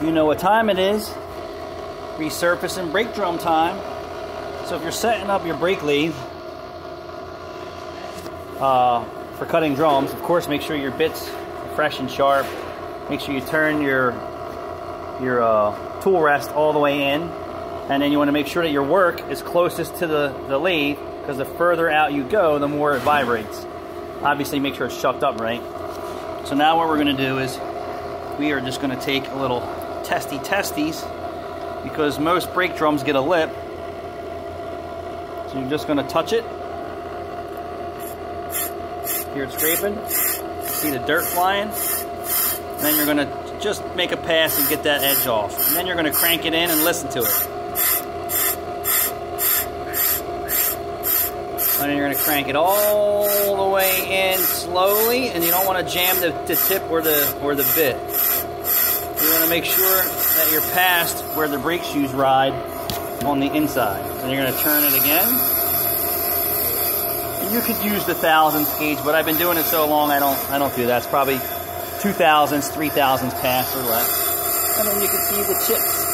You know what time it is. Resurfacing brake drum time. So if you're setting up your brake lathe for cutting drums, of course make sure your bit's fresh and sharp. Make sure you turn your tool rest all the way in, and then you want to make sure that your work is closest to the lathe, because the further out you go, the more it vibrates. Obviously make sure it's shucked up right. So now what we're going to do is we are just going to take a little testies, because most brake drums get a lip. So you're just going to touch it. Hear it scraping. See the dirt flying. And then you're going to just make a pass and get that edge off. And then you're going to crank it in and listen to it. And then you're going to crank it all the way in slowly, and you don't want to jam the tip or the bit. You want to make sure that you're past where the brake shoes ride on the inside. And you're going to turn it again. And you could use the thousandths gauge, but I've been doing it so long I don't do that. It's probably 2 thousandths, 3 thousandths past or less. And then you can see the chips.